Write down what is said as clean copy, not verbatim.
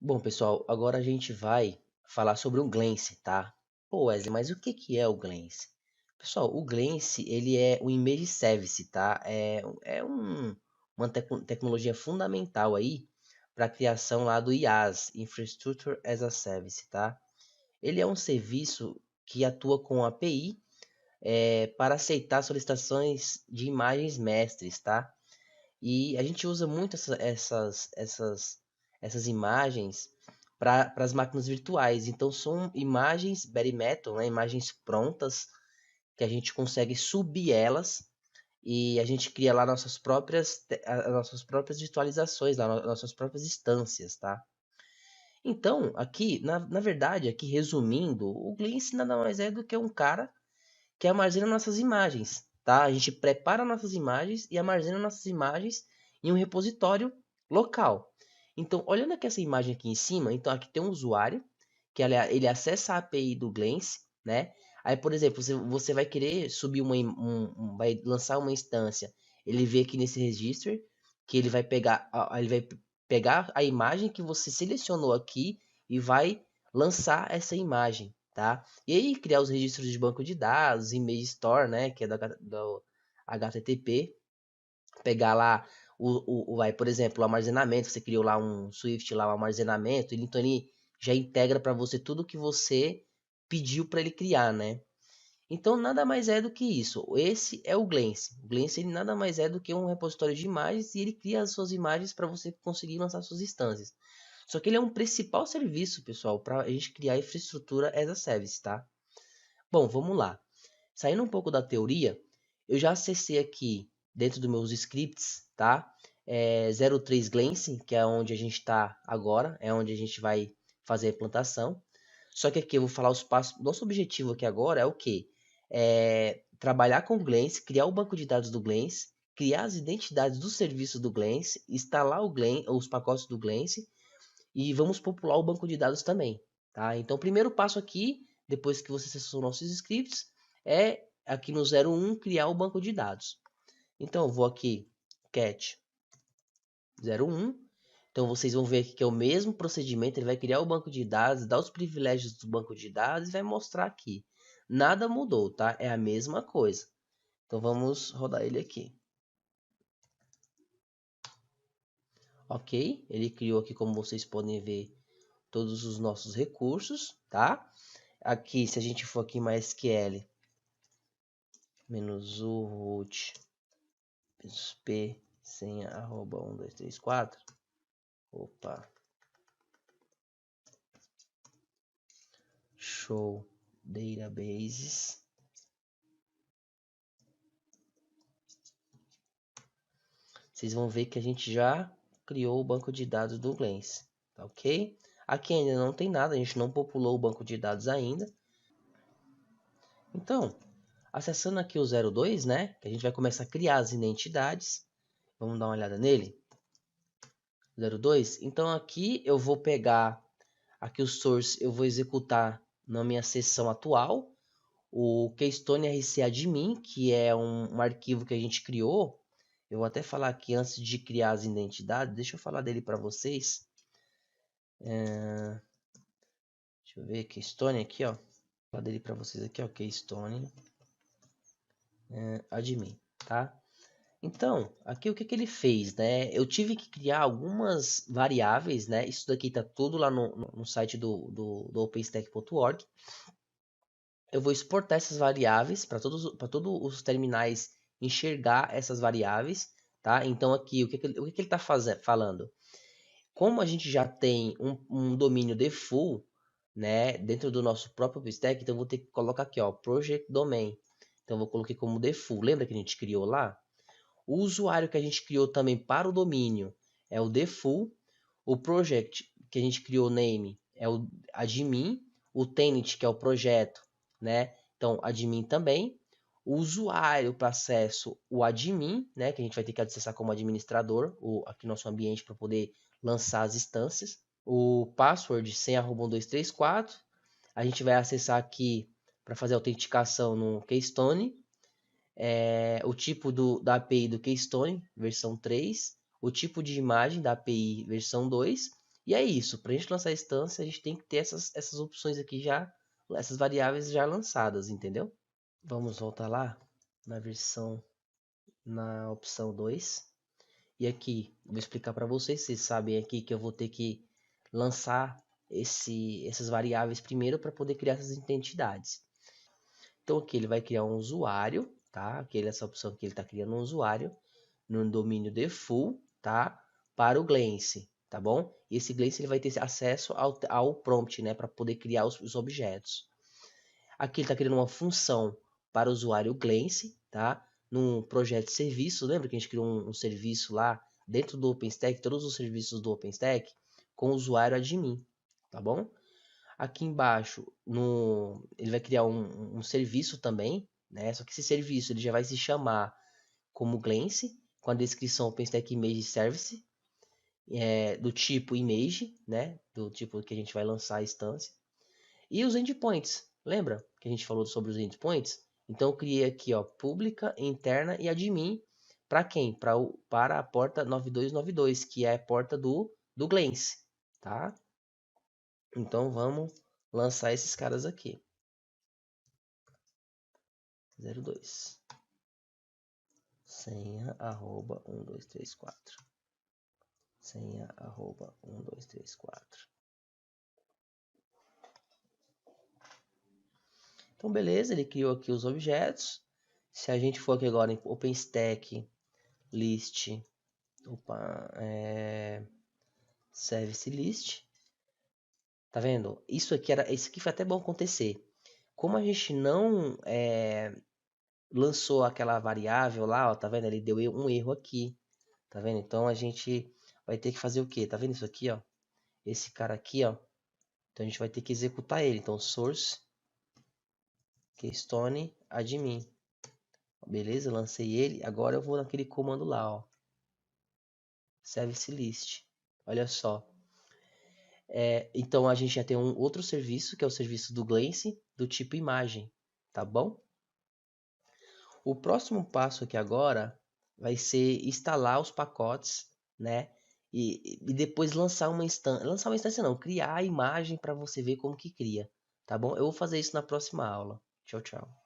Bom, pessoal, agora a gente vai falar sobre o Glance, tá? Pô, Wesley, mas o que que é o Glance? Pessoal, o Glance, ele é o Image Service, tá? Uma tecnologia fundamental aí para a criação lá do IaaS, Infrastructure as a Service, tá? Ele é um serviço que atua com API para aceitar solicitações de imagens mestres, tá? E a gente usa muito essas imagens para as máquinas virtuais. Então são imagens bare metal, né? Imagens prontas que a gente consegue subir elas e a gente cria lá nossas próprias virtualizações, lá, nossas próprias instâncias, tá? Então, aqui, na verdade, aqui resumindo, o Glance nada mais é do que um cara que armazena nossas imagens, tá? A gente prepara nossas imagens e armazena nossas imagens em um repositório local. Então, olhando aqui essa imagem aqui em cima, então aqui tem um usuário que ele acessa a API do Glance, né? Aí, por exemplo, você vai querer subir vai lançar uma instância, ele vê aqui nesse registro que ele vai pegar a imagem que você selecionou aqui e vai lançar essa imagem, tá? E aí criar os registros de banco de dados, Image Store, né, que é do HTTP, pegar lá vai, por exemplo, o armazenamento, você criou lá um Swift lá, um armazenamento, então ele já integra para você tudo que você pediu para ele criar, né? Então nada mais é do que isso. Esse é o Glance. O Glance ele nada mais é do que um repositório de imagens e ele cria as suas imagens para você conseguir lançar suas instâncias. Só que ele é um principal serviço, pessoal, para a gente criar infraestrutura as a service, tá? Bom, vamos lá. Saindo um pouco da teoria, eu já acessei aqui dentro dos meus scripts, tá? 03 Glance, que é onde a gente está agora, é onde a gente vai fazer a implantação. Só que aqui eu vou falar os passos. Nosso objetivo aqui agora é o quê? Trabalhar com o Glance, criar o banco de dados do Glance, criar as identidades do serviço do Glance, instalar os pacotes do Glance e vamos popular o banco de dados também, tá? Então, o primeiro passo aqui, depois que você acessou nossos scripts, é aqui no 01 criar o banco de dados. Então, eu vou aqui, cat 01. Então, vocês vão ver aqui que é o mesmo procedimento, ele vai criar o banco de dados, dar os privilégios do banco de dados e vai mostrar aqui. Nada mudou, tá? É a mesma coisa. Então, vamos rodar ele aqui. Ok? Ele criou aqui, como vocês podem ver, todos os nossos recursos, tá? Aqui, se a gente for aqui em MySQL, menos u root p senha arroba 1234. Opa, show databases. Vocês vão ver que a gente já criou o banco de dados do Glance, tá ok? Aqui ainda não tem nada, a gente não populou o banco de dados ainda. Então, acessando aqui o 02, né, que a gente vai começar a criar as identidades. Vamos dar uma olhada nele. 02. Então aqui eu vou pegar aqui o source, eu vou executar na minha seção atual o Keystone RC Admin, que é um arquivo que a gente criou. Eu vou até falar aqui antes de criar as identidades, deixa eu falar dele para vocês. Deixa eu ver, Keystone aqui, ó. Vou falar dele para vocês aqui, ó, Keystone Admin, tá? Então, aqui o que que ele fez, né? Eu tive que criar algumas variáveis, né? Isso daqui tá tudo lá no site do openstack.org. Eu vou exportar essas variáveis para todos os terminais enxergar essas variáveis, tá? Então aqui, o que que ele está falando? Como a gente já tem um domínio default, né, dentro do nosso próprio OpenStack, então eu vou ter que colocar aqui, ó, project domain. Então eu vou colocar como default. Lembra que a gente criou lá? O usuário que a gente criou também para o domínio é o default. O project que a gente criou name é o admin. O tenant que é o projeto, né? Então admin também. O usuário para acesso, o admin, né? Que a gente vai ter que acessar como administrador, aqui nosso ambiente para poder lançar as instâncias. O password sem @1234. A gente vai acessar aqui para fazer a autenticação no Keystone. O tipo da API do Keystone, versão 3, o tipo de imagem da API, versão 2, E é isso, para a gente lançar a instância, a gente tem que ter essas opções aqui já, essas variáveis já lançadas, entendeu? Vamos voltar lá na versão, na opção 2. E aqui, vou explicar para vocês, vocês sabem aqui que eu vou ter que lançar essas variáveis primeiro para poder criar essas identidades. Então aqui ele vai criar um usuário, tá? Aqui essa opção que ele está criando um usuário no domínio default, tá? Para o Glance, tá bom? E esse Glance ele vai ter acesso ao prompt, né? Para poder criar os objetos. Aqui ele está criando uma função para o usuário Glance, tá? Num projeto de serviço, lembra que a gente criou um serviço lá dentro do OpenStack, todos os serviços do OpenStack, com o usuário admin, tá bom? Aqui embaixo, ele vai criar um serviço também, né? Só que esse serviço ele já vai se chamar como Glance, com a descrição OpenStack Image Service, do tipo image, né? Do tipo que a gente vai lançar a instância. E os endpoints, lembra que a gente falou sobre os endpoints? Então eu criei aqui, ó, pública, interna e admin. Para quem? Para a porta 9292, que é a porta do Glance, tá? Então vamos lançar esses caras aqui. 02. Senha arroba 1234. Senha arroba 1234. Então beleza, ele criou aqui os objetos. Se a gente for aqui agora em OpenStack list, service list, tá vendo? Isso aqui foi até bom acontecer. Como a gente não lançou aquela variável lá, ó, tá vendo? Ele deu um erro aqui, tá vendo? Então a gente vai ter que fazer o quê? Tá vendo isso aqui, ó? Esse cara aqui, ó. Então a gente vai ter que executar ele. Então source keystone admin. Beleza? Lancei ele. Agora eu vou naquele comando lá, ó. Service list. Olha só. Então a gente já tem um outro serviço, que é o serviço do Glance, do tipo imagem, tá bom? O próximo passo aqui agora vai ser instalar os pacotes, né? E depois lançar uma instância. Lançar uma instância não, criar a imagem para você ver como que cria, tá bom? Eu vou fazer isso na próxima aula. Tchau, tchau.